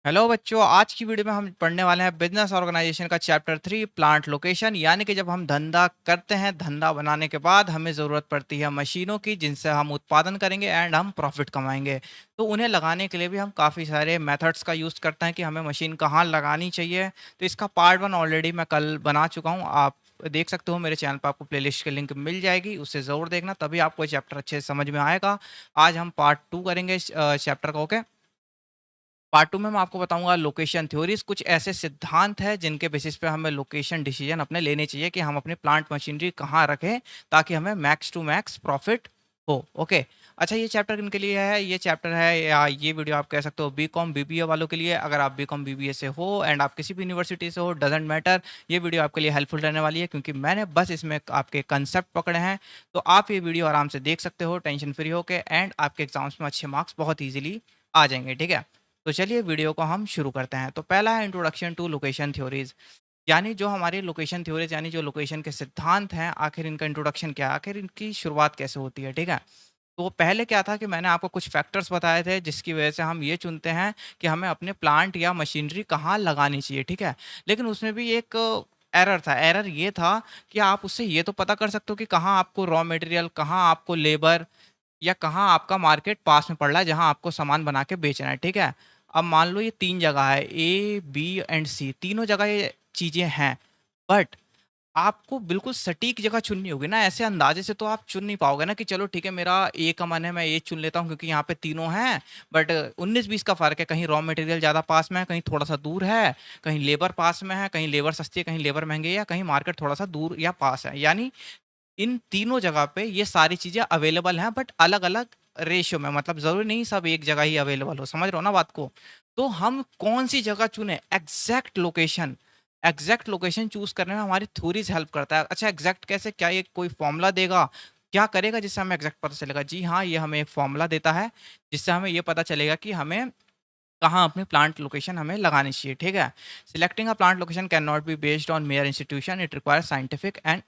Hello बच्चों, आज की वीडियो में हम पढ़ने वाले हैं बिजनेस ऑर्गेनाइजेशन का चैप्टर 3 प्लांट लोकेशन। यानी कि जब हम धंधा करते हैं, धंधा बनाने के बाद हमें ज़रूरत पड़ती है मशीनों की, जिनसे हम उत्पादन करेंगे एंड हम प्रॉफिट कमाएंगे। तो उन्हें लगाने के लिए भी हम काफ़ी सारे मेथड्स का यूज़ करते हैं कि हमें मशीन कहाँ लगानी चाहिए। तो इसका पार्ट 1 ऑलरेडी मैं कल बना चुका हूँ, आप देख सकते हो मेरे चैनल पर। आपको प्लेलिस्ट की लिंक मिल जाएगी, उससे ज़रूर देखना, तभी आपको चैप्टर अच्छे से समझ में आएगा। आज हम पार्ट 2 करेंगे इस चैप्टर का। ओके, पार्ट 2 में मैं आपको बताऊँगा लोकेशन थ्योरीज़, कुछ ऐसे सिद्धांत हैं जिनके बेसिस पे हमें लोकेशन डिसीजन अपने लेने चाहिए कि हम अपनी प्लांट मशीनरी कहाँ रखें ताकि हमें मैक्स टू मैक्स प्रॉफिट हो। ओके, अच्छा ये चैप्टर किनके लिए है? ये चैप्टर है या ये वीडियो आप कह सकते हो बीकॉम बीबीए वालों के लिए। अगर आप बीकॉम बीबीए से हो एंड आप किसी भी यूनिवर्सिटी से हो, डजेंट मैटर, ये वीडियो आपके लिए हेल्पफुल रहने वाली है क्योंकि मैंने बस इसमें आपके कंसेप्ट पकड़े हैं। तो आप ये वीडियो आराम से देख सकते हो टेंशन फ्री होके, एंड आपके एग्जाम्स में अच्छे मार्क्स बहुत ईजिली आ जाएंगे। ठीक है, तो चलिए वीडियो को हम शुरू करते हैं। तो पहला है इंट्रोडक्शन टू लोकेशन थ्योरीज। यानी जो हमारी लोकेशन थ्योरीज, यानी जो लोकेशन के सिद्धांत हैं, आखिर इनका इंट्रोडक्शन क्या है, आखिर इनकी शुरुआत कैसे होती है। ठीक है, तो पहले क्या था कि मैंने आपको कुछ फैक्टर्स बताए थे जिसकी वजह से हम ये चुनते हैं कि हमें अपने प्लांट या मशीनरी कहाँ लगानी चाहिए। ठीक है, लेकिन उसमें भी एक एरर था। एरर ये था कि आप उससे ये तो पता कर सकते हो कि कहाँ आपको रॉ मटेरियल, कहाँ आपको लेबर, या कहाँ आपका मार्केट पास में पड़ रहा है जहाँ आपको सामान बना के बेचना है। ठीक है, अब मान लो ये 3 जगह है, ए, बी एंड सी, तीनों जगह ये चीज़ें हैं। बट आपको बिल्कुल सटीक जगह चुननी होगी ना, ऐसे अंदाज़े से तो आप चुन नहीं पाओगे ना कि चलो ठीक है, मेरा ए का मन है, मैं ए चुन लेता हूँ क्योंकि यहाँ पे तीनों हैं। बट 19-20 का फ़र्क है, कहीं रॉ मटेरियल ज़्यादा पास में है, कहीं थोड़ा-सा दूर है, कहीं लेबर पास में है, कहीं लेबर सस्ती है, कहीं लेबर महँगी है, या कहीं मार्केट थोड़ा-सा दूर या पास है। यानी इन तीनों जगह पे ये सारी चीज़ें अवेलेबल हैं, बट अलग-अलग रेशियो में, मतलब ज़रूरी नहीं सब एक जगह ही अवेलेबल हो। समझ रहे हो ना बात को? तो हम कौन-सी जगह चुनें? एग्ज़ैक्ट लोकेशन चूज़ करने में हमारी थ्योरीज़ हेल्प करता है। अच्छा, एग्ज़ैक्ट कैसे? क्या ये कोई फ़ॉर्मूला देगा? क्या करेगा जिससे हमें एग्ज़ैक्ट पता चलेगा? जी हाँ, ये हमें एक फ़ॉर्मूला देता है, जिससे हमें ये पता चलेगा कि हमें कहाँ अपनी प्लांट लोकेशन हमें लगानी चाहिए। ठीक है? Selecting a plant location can not be based on mayor institution, it requires scientific and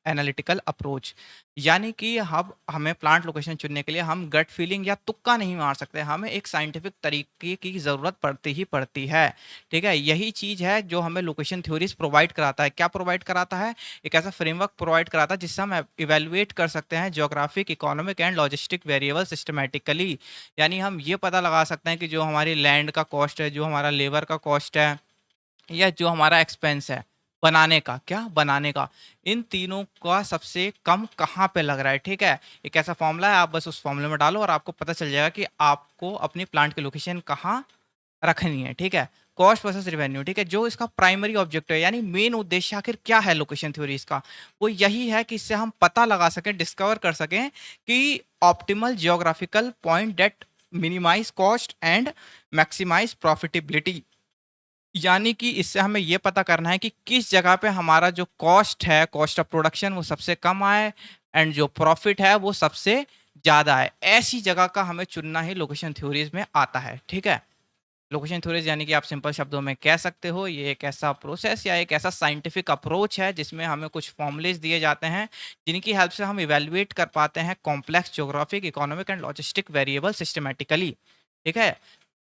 analytical approach. यानी कि हम हमें प्लांट लोकेशन चुनने के लिए हम गट फीलिंग या तुक्का नहीं मार सकते, हमें एक साइंटिफिक तरीके की ज़रूरत पड़ती ही पड़ती है। ठीक है, यही चीज़ है जो हमें लोकेशन थ्योरीज प्रोवाइड कराता है। क्या प्रोवाइड कराता है? एक ऐसा फ्रेमवर्क प्रोवाइड कराता है जिससे हम इवेलुएट कर सकते हैं geographic, economic and logistic variable systematically. यानी हम ये पता लगा सकते हैं कि जो हमारी लैंड का कॉस्ट है, जो हमारा लेबर का कॉस्ट है, या जो हमारा एक्सपेंस है बनाने का, क्या बनाने का, इन तीनों का सबसे कम कहाँ पे लग रहा है। ठीक है, एक ऐसा फॉर्मूला है, आप बस उस फॉर्मूले में डालो और आपको पता चल जाएगा कि आपको अपनी प्लांट की लोकेशन कहाँ रखनी है। ठीक है, कॉस्ट वर्सेस रिवेन्यू। ठीक है, जो इसका प्राइमरी ऑब्जेक्टिव है, यानी मेन उद्देश्य आखिर क्या है लोकेशन थ्योरी इसका, वो यही है कि इससे हम पता लगा सकें, डिस्कवर कर सकें कि optimal geographical point that minimise cost and maximise profitability. यानी कि इससे हमें ये पता करना है कि किस जगह पे हमारा जो कॉस्ट है, कॉस्ट ऑफ प्रोडक्शन, वो सबसे कम आए एंड जो प्रॉफिट है वो सबसे ज़्यादा है। ऐसी जगह का हमें चुनना ही लोकेशन थ्योरीज में आता है। ठीक है, लोकेशन थ्योरीज यानी कि आप सिंपल शब्दों में कह सकते हो ये एक ऐसा प्रोसेस या एक ऐसा साइंटिफिक अप्रोच है जिसमें हमें कुछ फॉर्मूलेज दिए जाते हैं, जिनकी हेल्प से हम इवेलुएट कर पाते हैं complex geographic, economic and logistic variable systematically. ठीक है,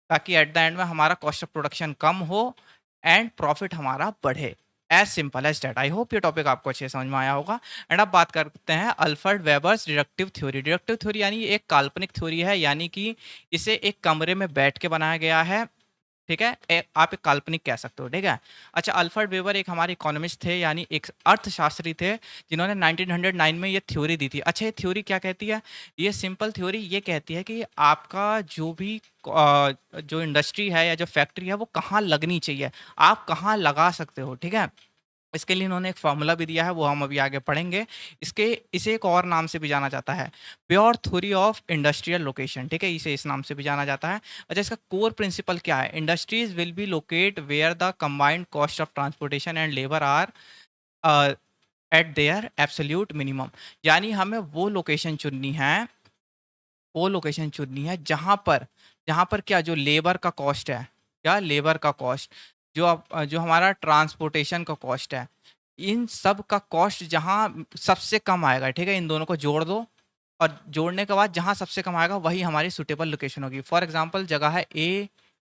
ताकि एट द एंड में हमारा कॉस्ट ऑफ प्रोडक्शन कम हो एंड प्रॉफिट हमारा बढ़े। As simple as that. I hope ये टॉपिक आपको अच्छे से समझ में आया होगा। एंड अब बात करते हैं Alfred Weber's deductive theory. Deductive theory यानी एक काल्पनिक थ्योरी है, यानी कि इसे एक कमरे में बैठ के बनाया गया है। ठीक है, आप एक काल्पनिक कह सकते हो। ठीक है, अच्छा, अल्फ्रेड वेबर एक हमारे इकोनॉमिस्ट थे, यानी एक अर्थशास्त्री थे, जिन्होंने 1909 में ये थ्योरी दी थी। अच्छा, ये थ्योरी क्या कहती है? ये सिंपल थ्योरी ये कहती है कि आपका जो भी जो इंडस्ट्री है या जो फैक्ट्री है वो कहाँ लगनी चाहिए, आप कहाँ लगा सकते हो। ठीक है, इसके लिए इन्होंने एक फ़ॉर्मूला भी दिया है, वो हम अभी आगे पढ़ेंगे। इसके इसे एक और नाम से भी जाना जाता है, pure theory of industrial location. ठीक है, इसे इस नाम से भी जाना जाता है। अच्छा, इसका कोर प्रिंसिपल क्या है? Industries will be locate where the combined cost of transportation and labour are at their absolute minimum. यानी हमें वो लोकेशन चुननी है जहाँ पर क्या, जो लेबर का कॉस्ट है, क्या लेबर का कॉस्ट, जो हमारा ट्रांसपोर्टेशन का कॉस्ट है, इन सब का कॉस्ट जहाँ सबसे कम आएगा। ठीक है, इन दोनों को जोड़ दो और जोड़ने के बाद जहाँ सबसे कम आएगा वही हमारी सुटेबल लोकेशन होगी। फॉर एग्जांपल जगह है ए,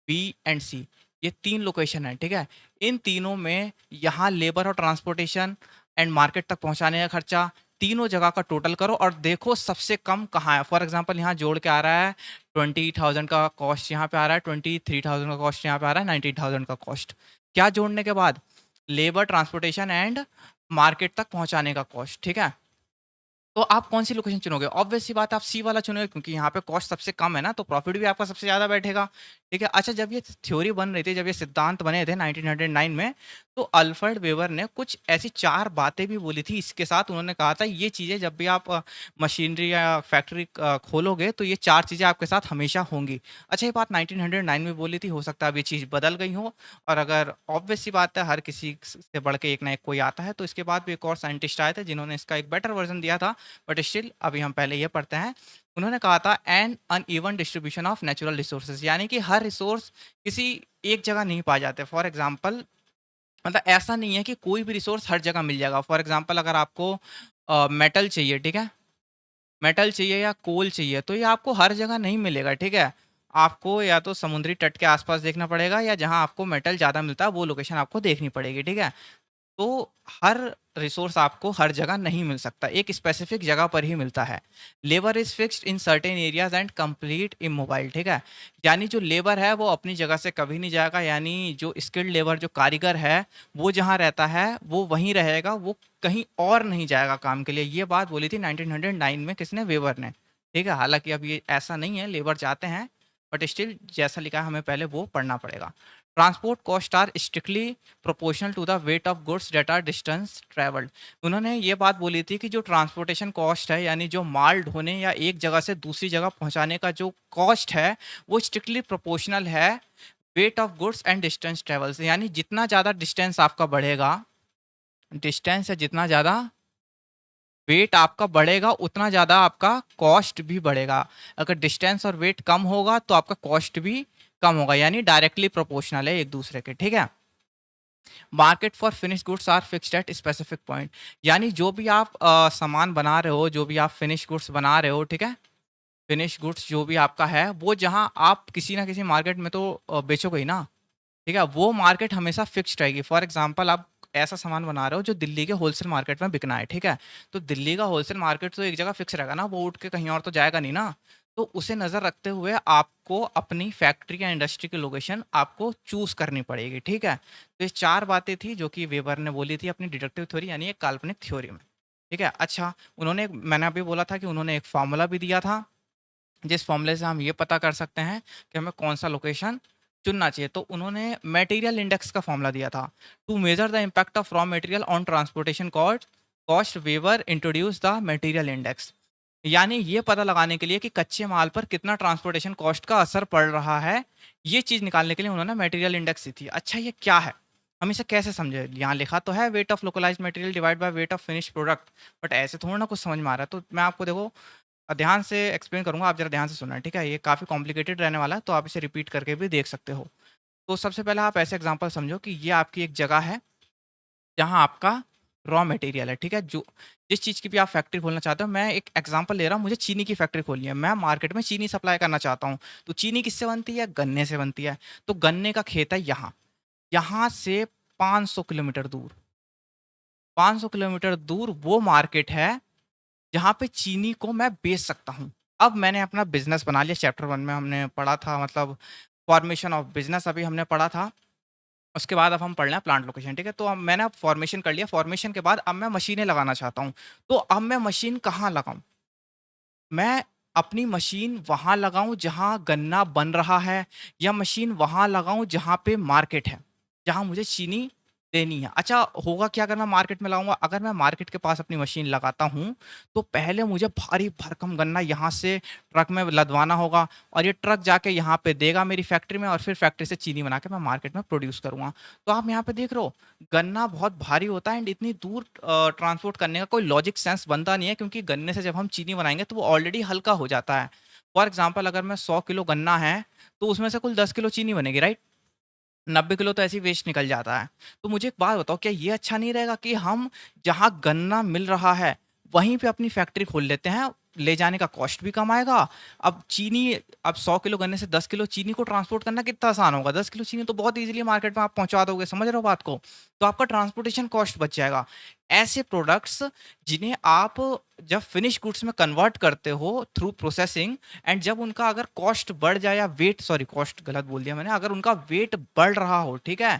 बी एंड सी, ये 3 लोकेशन है, ठीक है? इन तीनों में यहाँ लेबर और ट्रांसपोर्टेशन एंड मार्केट तक पहुँचाने का खर्चा, तीनों जगह का टोटल करो और देखो सबसे कम कहाँ है। फॉर एग्ज़ाम्पल यहाँ जोड़ के आ रहा है 20,000 का कॉस्ट, यहाँ पे आ रहा है 23,000 का कॉस्ट, यहाँ पे आ रहा है 19,000 का कॉस्ट। क्या जोड़ने के बाद? लेबर, ट्रांसपोर्टेशन एंड मार्केट तक पहुँचाने का कॉस्ट, ठीक है? तो आप कौन-सी लोकेशन चुनोगे? ऑब्वियस सी बात है आप सी वाला चुनोगे क्योंकि यहाँ पे कॉस्ट सबसे कम है ना, तो प्रॉफिट भी आपका सबसे ज़्यादा बैठेगा, ठीक है? अच्छा, जब ये थ्योरी बन रही थी, जब ये सिद्धांत बने थे 1909 में, तो अल्फ्रेड वेबर ने कुछ ऐसी 4 बातें भी बोली थी इसके साथ। उन्होंने कहा था ये चीज़ें जब भी आप मशीनरी या फैक्ट्री खोलोगे तो ये 4 चीज़ें आपके साथ हमेशा होंगी। अच्छा, ये बात 1909 में बोली थी, हो सकता है अब ये चीज़ बदल गई हो, और अगर ऑब्वियस सी बात है हर किसी से बढ़ के एक ना एक कोई आता है, तो इसके बाद भी एक और साइंटिस्ट आए थे जिन्होंने इसका एक बेटर वर्ज़न दिया था। बट स्टिल अभी हम पहले ये पढ़ते हैं। उन्होंने कहा था an uneven distribution of natural resources, यानी कि हर रिसोर्स किसी एक जगह नहीं पाए जाते। फॉर एग्जांपल, मतलब ऐसा नहीं है कि कोई भी रिसोर्स हर जगह मिल जाएगा। फॉर एग्जांपल, अगर आपको मेटल चाहिए, ठीक है? मेटल चाहिए या कोल चाहिए, तो ये आपको हर जगह नहीं मिलेगा, ठीक है? आपको या तो समुद्री तट के आसपास देखना पड़ेगा या जहाँ आपको मेटल ज़्यादा मिलता है वो लोकेशन आपको देखनी पड़ेगी, ठीक है? तो हर रिसोर्स आपको हर जगह नहीं मिल सकता, एक स्पेसिफिक जगह पर ही मिलता है। Labour is fixed in certain areas and complete immobile, ठीक है? यानी जो लेबर है वो अपनी जगह से कभी नहीं जाएगा, यानी जो स्किल्ड लेबर, जो कारीगर है, वो जहाँ रहता है वो वहीं रहेगा, वो कहीं और नहीं जाएगा काम के लिए। ये बात बोली थी 1909 में, किसने? वेबर ने, ठीक है? हालांकि अब ये ऐसा नहीं है, लेबर जाते हैं, बट स्टिल जैसा लिखा है हमें पहले वो पढ़ना पड़ेगा। Transport cost are strictly proportional to the weight of goods that are distance travelled. उन्होंने ये बात बोली थी कि जो ट्रांसपोर्टेशन कॉस्ट है, यानी जो माल ढोने या एक जगह से दूसरी जगह पहुंचाने का जो कॉस्ट है, वो स्ट्रिक्टली प्रोपोर्शनल है weight of goods and distance travel से। यानी जितना ज़्यादा डिस्टेंस आपका बढ़ेगा, डिस्टेंस है जितना ज़्यादा, वेट आपका बढ़ेगा, उतना ज़्यादा आपका कॉस्ट भी बढ़ेगा। अगर डिस्टेंस और वेट कम होगा तो आपका कॉस्ट भी कम होगा, यानी डायरेक्टली प्रोपोर्शनल है एक दूसरे के, ठीक है? Market for finish goods are fixed at specific point, यानी जो भी आप सामान बना रहे हो, जो भी आप फिनिश गुड्स बना रहे हो, ठीक है? फिनिश गुड्स जो भी आपका है, वो जहाँ आप किसी ना किसी मार्केट में तो बेचोगे ही ना, ठीक है? वो मार्केट हमेशा फिक्स्ड रहेगी। फॉर एग्जांपल, आप ऐसा सामान बना रहे हो जो दिल्ली के होलसेल मार्केट में बिकना है, ठीक है? तो दिल्ली का होलसेल मार्केट तो एक जगह फिक्स रहेगा ना, वो उठ के कहीं और तो जाएगा नहीं ना। तो उसे नज़र रखते हुए आपको अपनी फैक्ट्री या इंडस्ट्री की लोकेशन आपको चूज़ करनी पड़ेगी, ठीक है? तो ये 4 बातें थी जो कि वेबर ने बोली थी अपनी डिडक्टिव थ्योरी, यानी एक काल्पनिक थ्योरी में, ठीक है? अच्छा, मैंने अभी बोला था कि उन्होंने एक फ़ॉर्मूला भी दिया था, जिस फ़ॉर्मूले से हम ये पता कर सकते हैं कि हमें कौन-सा लोकेशन चुनना चाहिए। तो उन्होंने मटेरियल इंडेक्स का फ़ॉर्मूला दिया था। To measure the impact of raw material on transportation cost cost Weber introduce the material index. यानी ये पता लगाने के लिए कि कच्चे माल पर कितना ट्रांसपोर्टेशन कॉस्ट का असर पड़ रहा है, ये चीज़ निकालने के लिए उन्होंने मटेरियल इंडेक्स दी थी। अच्छा, ये क्या है? हम इसे कैसे समझें? यहाँ लिखा तो है weight of localised material divide by weight of finished product, but ऐसे थोड़ा ना कुछ समझ में आ रहा है। तो मैं आपको देखो ध्यान से एक्सप्लेन करूँगा, आप ज़रा ध्यान से सुनना, ठीक है? ये काफ़ी कॉम्प्लिकेटेड रहने वाला है, तो आप इसे रिपीट करके भी देख सकते हो। तो सबसे पहले आप ऐसे एग्ज़ाम्पल समझो कि ये आपकी एक जगह है, जहाँ आपका रॉ मटेरियल है, ठीक है? जो जिस चीज़ की भी आप फैक्ट्री खोलना चाहते हो, मैं एक एग्ज़ाम्पल ले रहा हूँ, मुझे चीनी की फैक्ट्री खोलनी है। मैं मार्केट में चीनी सप्लाई करना चाहता हूँ। तो चीनी किससे बनती है? गन्ने से बनती है। तो गन्ने का खेत है यहाँ। यहाँ से 500 किलोमीटर दूर, 500 किलोमीटर दूर वो मार्केट है जहाँ पे चीनी को मैं बेच सकता हूँ। अब मैंने अपना बिज़नेस बना लिया, चैप्टर 1 में हमने पढ़ा था, मतलब फॉर्मेशन ऑफ बिज़नेस अभी हमने पढ़ा था। उसके बाद अब हम पढ़ रहे हैं प्लांट लोकेशन, ठीक है? तो अब मैंने फॉर्मेशन कर लिया, फॉर्मेशन के बाद अब मैं मशीनें लगाना चाहता हूँ। तो अब मैं मशीन कहाँ लगाऊँ? मैं अपनी मशीन वहाँ लगाऊँ जहाँ गन्ना बन रहा है, या मशीन वहाँ लगाऊँ जहाँ पे मार्केट है, जहाँ मुझे चीनी देनी है। अच्छा, होगा क्या अगर मैं मार्केट में लगाऊँगा? अगर मैं मार्केट के पास अपनी मशीन लगाता हूँ, तो पहले मुझे भारी भरकम गन्ना यहाँ से ट्रक में लदवाना होगा, और ये ट्रक जाके यहाँ पे देगा मेरी फैक्ट्री में, और फिर फैक्ट्री से चीनी बना के मैं मार्केट में प्रोड्यूस करूँगा। तो आप यहाँ पे देख रहे हो, गन्ना बहुत भारी होता है एंड इतनी दूर ट्रांसपोर्ट करने का कोई लॉजिक सेंस बनता नहीं है, क्योंकि गन्ने से जब हम चीनी बनाएँगे तो वो ऑलरेडी हल्का हो जाता है। फॉर एग्ज़ाम्पल, अगर मैं 100 किलो गन्ना है, तो उसमें से कुल 10 किलो चीनी बनेगी, राइट? 90 किलो तो ऐसे ही वेस्ट निकल जाता है। तो मुझे एक बात बताओ, क्या ये अच्छा नहीं रहेगा कि हम जहाँ गन्ना मिल रहा है, वहीं पे अपनी फैक्ट्री खोल लेते हैं? ले जाने का कॉस्ट भी कम आएगा। अब चीनी, अब 100 किलो गन्ने से 10 किलो चीनी को ट्रांसपोर्ट करना कितना आसान होगा, 10 किलो चीनी तो बहुत ईज़िली मार्केट में आप पहुँचा दोगे, समझ रहे हो बात को? तो आपका ट्रांसपोर्टेशन कॉस्ट बच जाएगा। ऐसे प्रोडक्ट्स जिन्हें आप जब फिनिश गुड्स में कन्वर्ट करते हो थ्रू प्रोसेसिंग, एंड जब उनका अगर कॉस्ट बढ़ जाए या वेट, सॉरी कॉस्ट गलत बोल दिया मैंने, अगर उनका वेट बढ़ रहा हो, ठीक है?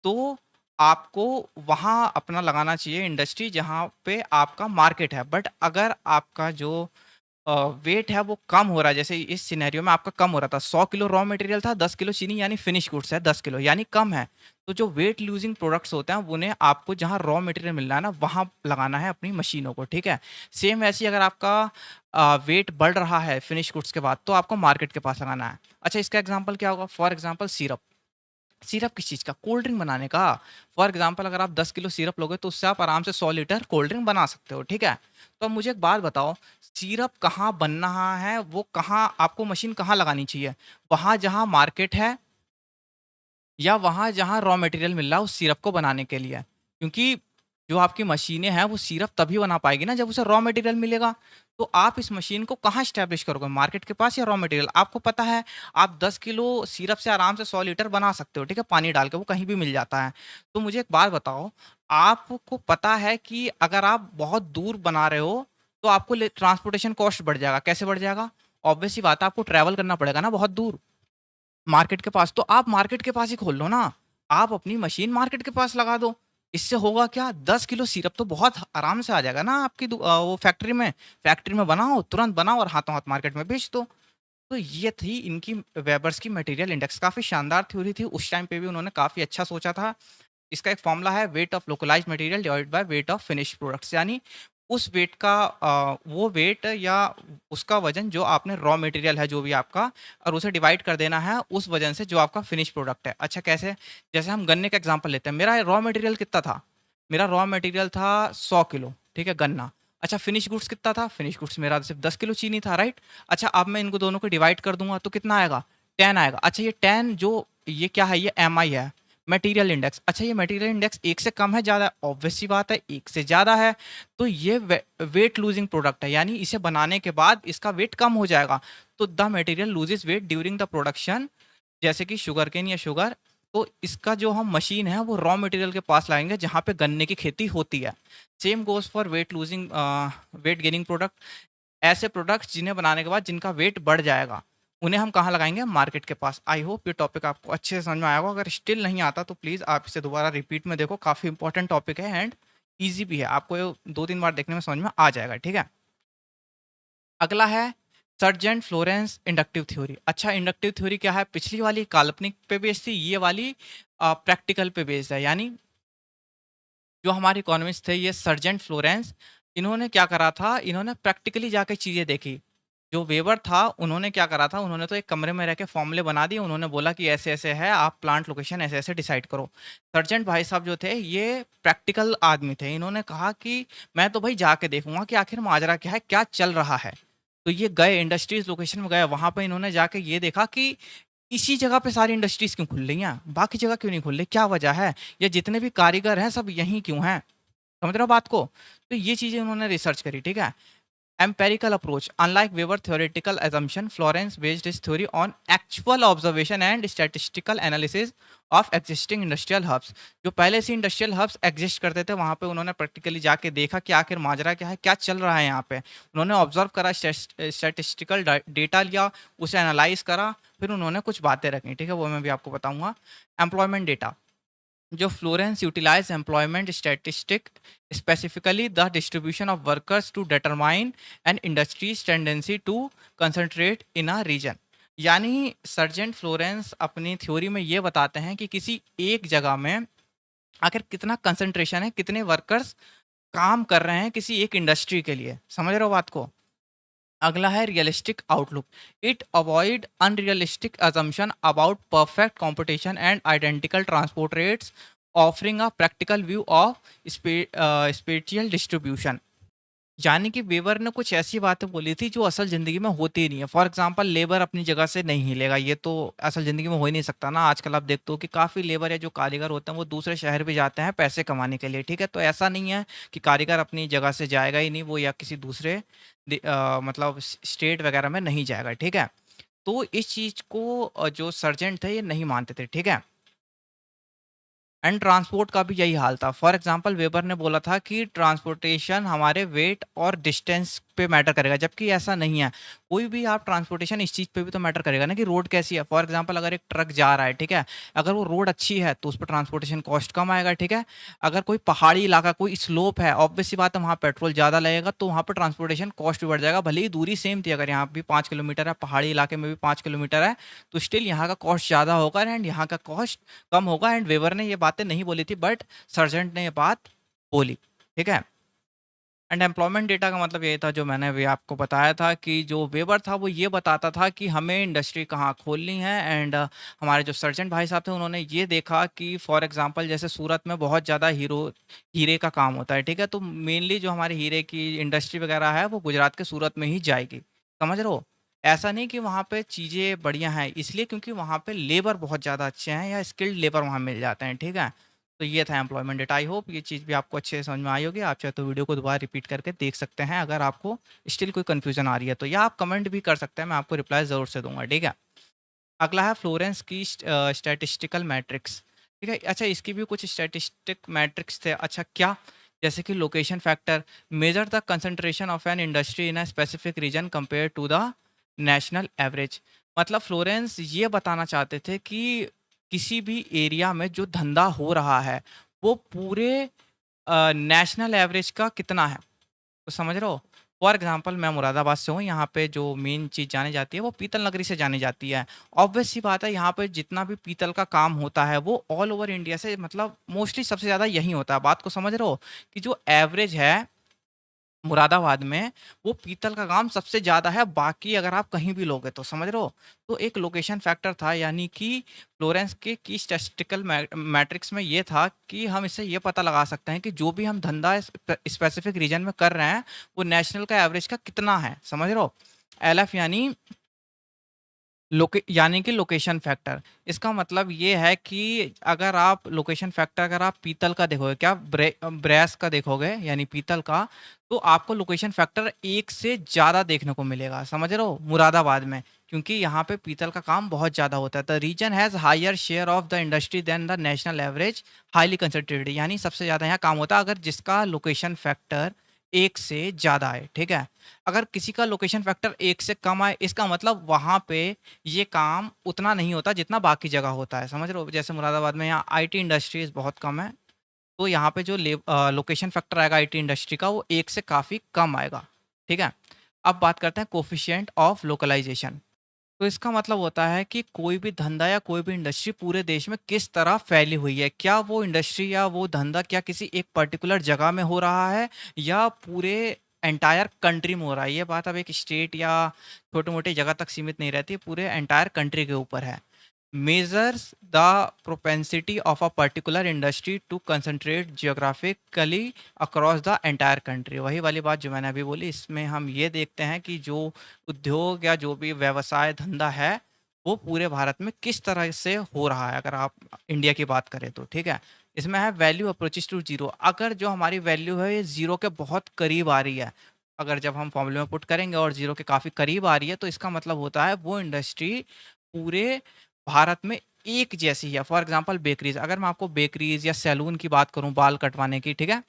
तो आपको वहाँ अपना लगाना चाहिए इंडस्ट्री जहाँ पे आपका मार्केट है। बट अगर आपका जो वेट है वो कम हो रहा है, जैसे इस सिनेरियो में आपका कम हो रहा था, 100 किलो रॉ मटेरियल था, 10 किलो चीनी यानी फिनिश गुड्स है 10 किलो यानी कम है। तो जो वेट लूजिंग प्रोडक्ट्स होते हैं उन्हें आपको जहाँ रॉ मटेरियल मिल रहा है ना वहाँ लगाना है अपनी मशीनों को, ठीक है? सेम वैसे ही अगर आपका वेट बढ़ रहा है फिनिश गुड्स के बाद तो आपको मार्केट के पास लगाना है। अच्छा, इसका एग्जांपल क्या होगा? For example syrup. सिरप किस चीज़ का? कोल्ड ड्रिंक बनाने का। फॉर एग्जांपल अगर आप 10 किलो सिरप लोगे तो उससे आप आराम से 100 लीटर कोल्ड ड्रिंक बना सकते हो, ठीक है? तो अब मुझे एक बात बताओ, सिरप कहाँ बन रहा है, वो कहाँ आपको मशीन कहाँ लगानी चाहिए? वहाँ जहाँ मार्केट है या वहाँ जहाँ रॉ मटेरियल मिल रहा है उस सिरप को बनाने के लिए। क्योंकि जो आपकी मशीनें हैं वो सिरप तभी बना पाएगी ना जब उसे रॉ मटेरियल मिलेगा। तो आप इस मशीन को कहाँ एस्टैब्लिश करोगे? मार्केट के पास या रॉ मटेरियल? आपको पता है आप 10 किलो सिरप से आराम से 100 लीटर बना सकते हो, ठीक है? पानी डाल के वो कहीं भी मिल जाता है। तो मुझे एक बात बताओ, आपको पता है कि अगर आप बहुत दूर बना रहे हो तो आपको ले ट्रांसपोर्टेशन कॉस्ट बढ़ जाएगा। कैसे बढ़ जाएगा? ऑब्वियस सी बात है, आपको ट्रैवल करना पड़ेगा ना बहुत दूर। मार्केट के पास, तो आप मार्केट के पास ही खोल लो ना। आप अपनी मशीन मार्केट के पास लगा दो। इससे होगा क्या? 10 किलो सिरप तो बहुत आराम से आ जाएगा ना आपकी वो फैक्ट्री में। फैक्ट्री में बनाओ, तुरंत बनाओ और हाथों-हाथ मार्केट में बेच दो। तो ये थी इनकी वेबर्स की मटेरियल इंडेक्स। काफ़ी शानदार थ्योरी थी, उस टाइम पे भी उन्होंने काफ़ी अच्छा सोचा था। इसका एक फ़ॉर्मूला है weight of localised material divided by weight of finished products, यानी उस वेट का वो वेट या उसका वज़न जो आपने रॉ मटेरियल है जो भी आपका, और उसे डिवाइड कर देना है उस वज़न से जो आपका फिनिश प्रोडक्ट है। अच्छा कैसे? जैसे हम गन्ने का एग्ज़ाम्पल लेते हैं। मेरा रॉ मटेरियल कितना था? मेरा रॉ मटेरियल था 100 किलो, ठीक है, गन्ना। अच्छा फिनिश गुड्स कितना था? फिनिश गुड्स मेरा सिर्फ़ 10 किलो चीनी था, राइट? अच्छा अब मैं इनको दोनों को डिवाइड कर दूँगा तो कितना आएगा? 10 आएगा। अच्छा ये 10 जो ये क्या है? ये एमआई है। Material index. अच्छा ये मटेरियल इंडेक्स 1 से कम है, ज़्यादा है? ऑब्वियस सी बात है 1 से ज़्यादा है। तो ये वेट लूजिंग प्रोडक्ट है, यानी इसे बनाने के बाद इसका वेट कम हो जाएगा। तो the material loses weight during the production, जैसे कि शुगरकेन या शुगर। तो इसका जो हम मशीन है वो रॉ मटेरियल के पास लाएँगे जहाँ पे गन्ने की खेती होती है। Same goes for wait losing weight gaining product. ऐसे प्रोडक्ट्स जिन्हें बनाने के बाद जिनका वेट बढ़ जाएगा, उन्हें हम कहाँ लगाएँगे? मार्केट के पास। आई होप ये टॉपिक आपको अच्छे से समझ में आया होगा। अगर स्टिल नहीं आता तो प्लीज़ आप इसे दोबारा रिपीट में देखो, काफ़ी इंपॉर्टेंट टॉपिक है एंड ईज़ी भी है। आपको ये 2-3 बार देखने में समझ में आ जाएगा, ठीक है? अगला है सर्जेंट फ्लोरेंस इंडक्टिव थ्योरी। अच्छा इंडक्टिव थ्योरी क्या है? पिछली वाली काल्पनिक पे बेस्ड थी, ये वाली प्रैक्टिकल पे बेस्ड है। यानी जो हमारे इकोनॉमिस्ट थे ये सर्जेंट फ्लोरेंस, इन्होंने क्या करा था, इन्होंने प्रैक्टिकली जाके चीज़ें देखी। जो वेबर था उन्होंने क्या करा था, उन्होंने तो एक कमरे में रह के फॉर्मूले बना दिए, उन्होंने बोला कि ऐसे-ऐसे है, आप प्लांट लोकेशन ऐसे-ऐसे डिसाइड करो। सर्जेंट भाई साहब जो थे ये प्रैक्टिकल आदमी थे, इन्होंने कहा कि मैं तो भाई जाके देखूँगा कि आखिर माजरा क्या है, क्या चल रहा है। तो ये गए इंडस्ट्रीज़ लोकेशन में गए, वहाँ पे इन्होंने जाके ये देखा कि इसी जगह पे सारी इंडस्ट्रीज़ क्यों खुल रही हैं? बाकी जगह क्यों नहीं खुल रही? क्या वजह है? या जितने भी कारीगर हैं सब यहीं क्यों हैं? समझ रहे हो बात को? तो ये चीज़ें उन्होंने रिसर्च करी, ठीक है? Empirical approach. Unlike Weber's theoretical assumption, Florence based his theory on actual observation and statistical analysis of existing industrial hubs. जो पहले से इंडस्ट्रियल हब्स एग्जिस्ट करते थे वहाँ पे उन्होंने प्रैक्टिकली जाके देखा कि आखिर माजरा क्या है, क्या चल रहा है यहाँ पे। उन्होंने ऑब्जर्व करा, स्टैटिस्टिकल डेटा लिया, उसे एनालाइज करा, फिर उन्होंने कुछ बातें रखी, ठीक है, वो मैं भी आपको बताऊंगा। Employment data. जो Florence utilise employment statistic, specifically the distribution of workers to determine an industries tendency to concentrate in a region. यानी सर्जेंट फ्लोरेंस अपनी थ्योरी में ये बताते हैं कि किसी एक जगह में आखिर कितना कंसंट्रेशन है, कितने वर्कर्स काम कर रहे हैं किसी एक इंडस्ट्री के लिए। समझ रहे हो बात को? अगला है realistic outlook. It avoid unrealistic assumption about perfect competition and identical transport rates, offering a practical view of spatial distribution. यानी कि वेबर ने कुछ ऐसी बातें बोली थी जो असल ज़िंदगी में होती ही नहीं है। फॉर एग्ज़ाम्पल लेबर अपनी जगह से नहीं हिलेगा, ये तो असल ज़िंदगी में हो ही नहीं सकता ना। आजकल आप देखते हो कि काफ़ी लेबर या जो कारीगर होते हैं वो दूसरे शहर भी जाते हैं पैसे कमाने के लिए, ठीक है? तो ऐसा नहीं है कि कारीगर अपनी जगह से जाएगा ही नहीं, वो या किसी दूसरे मतलब स्टेट वगैरह में नहीं जाएगा, ठीक है? तो इस चीज़ को जो सर्जेंट थे ये नहीं मानते थे, ठीक है? एंड ट्रांसपोर्ट का भी यही हाल था। फॉर एग्जांपल वेबर ने बोला था कि ट्रांसपोर्टेशन हमारे वेट और डिस्टेंस पे मैटर करेगा, जबकि ऐसा नहीं है। कोई भी आप ट्रांसपोर्टेशन इस चीज़ पे भी तो मैटर करेगा ना कि रोड कैसी है। फॉर एग्जांपल अगर एक ट्रक जा रहा है, ठीक है? अगर वो रोड अच्छी है तो उस पे ट्रांसपोर्टेशन कॉस्ट कम आएगा, ठीक है? अगर कोई पहाड़ी इलाका, कोई स्लोप है, ऑब्वियस सी बात है वहाँ पेट्रोल ज़्यादा लगेगा, तो वहाँ पे ट्रांसपोर्टेशन कॉस्ट भी बढ़ जाएगा। भले ही दूरी सेम थी, अगर यहाँ भी 5 किलोमीटर है, पहाड़ी इलाके में भी 5 किलोमीटर है, तो स्टिल यहाँ का कॉस्ट ज़्यादा होगा एंड यहाँ का कॉस्ट कम होगा। एंड वेबर ने ये बातें नहीं बोली थी, बट सर्जेंट ने ये बात बोली, ठीक है? एंड एम्प्लॉयमेंट डेटा का मतलब यही था जो मैंने अभी आपको बताया था कि जो वेबर था वो ये बताता था कि हमें इंडस्ट्री कहाँ खोलनी है। एंड हमारे जो सर्जेंट भाई साहब थे उन्होंने ये देखा कि फॉर एग्जांपल जैसे सूरत में बहुत ज़्यादा हीरे का काम होता है, ठीक है? तो मेनली जो हमारे हीरे की इंडस्ट्री वगैरह है वो गुजरात के सूरत में ही जाएगी, समझ रहे हो? ऐसा नहीं कि वहाँ पे चीज़ें बढ़िया हैं, इसलिए क्योंकि वहाँ पे लेबर बहुत ज़्यादा अच्छे हैं या स्किल्ड लेबर वहाँ मिल जाते हैं, ठीक है? तो ये था एम्प्लॉयमेंट डेटा। आई होप ये चीज़ भी आपको अच्छे से समझ में आई होगी। आप चाहे तो वीडियो को दोबारा रिपीट करके देख सकते हैं अगर आपको स्टिल कोई कन्फ्यूज़न आ रही है तो, या आप कमेंट भी कर सकते हैं, मैं आपको रिप्लाई ज़रूर से दूँगा, ठीक है? अगला है फ्लोरेंस की स्टैटिस्टिकल मैट्रिक्स, ठीक है? अच्छा, इसकी भी कुछ स्टैटिस्टिक मैट्रिक्स थे। अच्छा क्या? जैसे कि location factor, measure the concentration of an industry in a specific region compare to the national average. मतलब फ्लोरेंस ये बताना चाहते थे कि किसी भी एरिया में जो धंधा हो रहा है वो पूरे नेशनल एवरेज का कितना है, तो समझ रहे हो? फॉर एग्जांपल मैं मुरादाबाद से हूँ, यहाँ पे जो मेन चीज़ जानी जाती है वो पीतल नगरी से जानी जाती है। ऑब्वियस सी बात है, यहाँ पे जितना भी पीतल का काम होता है वो ऑल ओवर इंडिया से, मतलब मोस्टली सबसे ज़्यादा यहीं होता है। बात को समझ रहे हो कि जो एवरेज है मुरादाबाद में, वो पीतल का काम सबसे ज़्यादा है, बाकी अगर आप कहीं भी लोगे तो, समझ रहे हो? तो एक लोकेशन फैक्टर था, यानी कि फ्लोरेंस के की स्टैटिस्टिकल मैट्रिक्स में ये था कि हम इससे ये पता लगा सकते हैं कि जो भी हम धंधा स्पेसिफिक रीजन में कर रहे हैं वो नेशनल का एवरेज का कितना है, समझ रहे हो? एलएफ यानी यानी कि लोकेशन फैक्टर। इसका मतलब ये है कि अगर आप लोकेशन फैक्टर, अगर आप पीतल का देखोगे, क्या ब्रेस का देखोगे यानी पीतल का, तो आपको लोकेशन फैक्टर 1 से ज़्यादा देखने को मिलेगा, समझ रहे हो? मुरादाबाद में, क्योंकि यहाँ पे पीतल का काम बहुत ज़्यादा होता है। The region has higher share of the industry than the national average, highly concentrated, यानी सबसे ज़्यादा यहाँ काम होता है अगर जिसका लोकेशन फैक्टर 1 से ज़्यादा है, ठीक है? अगर किसी का लोकेशन फैक्टर 1 से कम आए, इसका मतलब वहाँ पे ये काम उतना नहीं होता जितना बाकी जगह होता है, समझ रहे हो? जैसे मुरादाबाद में यहाँ आईटी इंडस्ट्रीज़ बहुत कम है, तो यहाँ पे जो लोकेशन फैक्टर आएगा आईटी इंडस्ट्री का वो 1 से काफ़ी कम आएगा, ठीक है? अब बात करते हैं कोएफ़िशिएंट ऑफ लोकलाइज़ेशन। तो इसका मतलब होता है कि कोई भी धंधा या कोई भी इंडस्ट्री पूरे देश में किस तरह फैली हुई है। क्या वो इंडस्ट्री या वो धंधा क्या किसी एक पर्टिकुलर जगह में हो रहा है या पूरे एंटायर कंट्री में हो रहा है। ये बात अब एक स्टेट या छोटे-मोटे जगह तक सीमित नहीं रहती, पूरे एंटायर कंट्री के ऊपर है। Measures the propensity of a particular industry to concentrate geographically across the entire country. वही वाली बात जो मैंने अभी बोली, इसमें हम ये देखते हैं कि जो उद्योग या जो भी व्यवसाय धंधा है वो पूरे भारत में किस तरह से हो रहा है, अगर आप इंडिया की बात करें तो, ठीक है? इसमें है वैल्यू अप्रोचेस टू जीरो। अगर जो हमारी वैल्यू है ये जीरो के बहुत करीब आ रही है, अगर जब हम फॉर्मूले में पुट करेंगे और जीरो के काफ़ी करीब आ रही है, तो इसका मतलब होता है वो इंडस्ट्री पूरे भारत में एक जैसी है। फॉर एग्जांपल बेकरीज, अगर मैं आपको बेकरीज या सैलून की बात करूं बाल कटवाने की, ठीक है?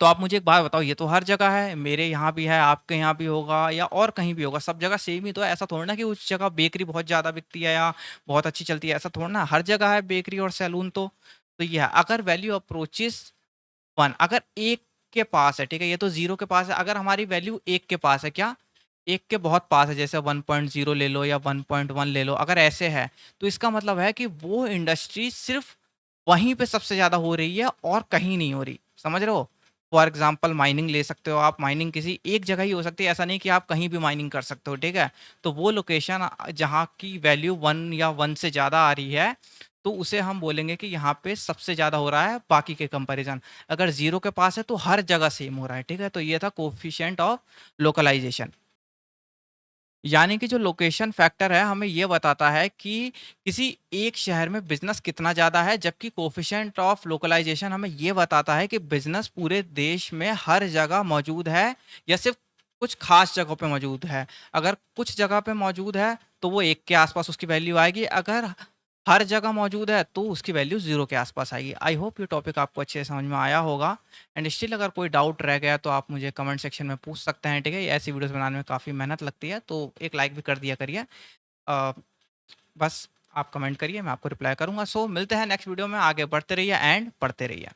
तो आप मुझे एक बात बताओ, ये तो हर जगह है, मेरे यहाँ भी है, आपके यहाँ भी होगा या और कहीं भी होगा, सब जगह सेम ही तो है। ऐसा थोड़ा ना कि उस जगह बेकरी बहुत ज़्यादा बिकती है या बहुत अच्छी चलती है, ऐसा थोड़ा ना, हर जगह है बेकरी और सैलून। तो ये है, अगर वैल्यू अप्रोचेस 1, अगर 1 के पास है, ठीक है? ये तो 0 के पास है, अगर हमारी वैल्यू 1 के पास है, क्या? 1 के बहुत पास है, जैसे 1.0 ले लो या 1.1 ले लो, अगर ऐसे है, तो इसका मतलब है कि वो इंडस्ट्री सिर्फ़ वहीं पे सबसे ज़्यादा हो रही है और कहीं नहीं हो रही, समझ रहे हो? फॉर एग्ज़ाम्पल माइनिंग ले सकते हो आप, माइनिंग किसी एक जगह ही हो सकती है, ऐसा नहीं कि आप कहीं भी माइनिंग कर सकते हो, ठीक है? तो वो लोकेशन जहाँ की वैल्यू 1 या 1 से ज़्यादा आ रही है, तो उसे हम बोलेंगे कि यहाँ पे सबसे ज़्यादा हो रहा है बाकी के कंपैरिजन। अगर 0 के पास है तो हर जगह सेम हो रहा है, ठीक है? तो ये था कोएफ़िशिएंट ऑफ लोकलाइज़ेशन। यानी कि जो लोकेशन फैक्टर है हमें ये बताता है कि किसी एक शहर में बिज़नेस कितना ज़्यादा है, जबकि कोएफ़िशिएंट ऑफ लोकलाइज़ेशन हमें ये बताता है कि बिज़नेस पूरे देश में हर जगह मौजूद है या सिर्फ़ कुछ ख़ास जगहों पे मौजूद है। अगर कुछ जगह पे मौजूद है, तो वो 1 के आस-पास उसकी वैल्यू आएगी, अगर हर जगह मौजूद है, तो उसकी वैल्यू 0 के आस-पास आएगी। आई होप ये टॉपिक आपको अच्छे से समझ में आया होगा। एंड स्टिल अगर कोई डाउट रह गया तो आप मुझे कमेंट सेक्शन में पूछ सकते हैं, ठीक है? ऐसी वीडियोज़ बनाने में काफ़ी मेहनत लगती है, तो एक लाइक भी कर दिया करिए। अ, बस आप कमेंट करिए, मैं आपको रिप्लाई करूँगा। सो मिलते हैं नेक्स्ट वीडियो में, आगे बढ़ते रहिए एंड पढ़ते रहिए।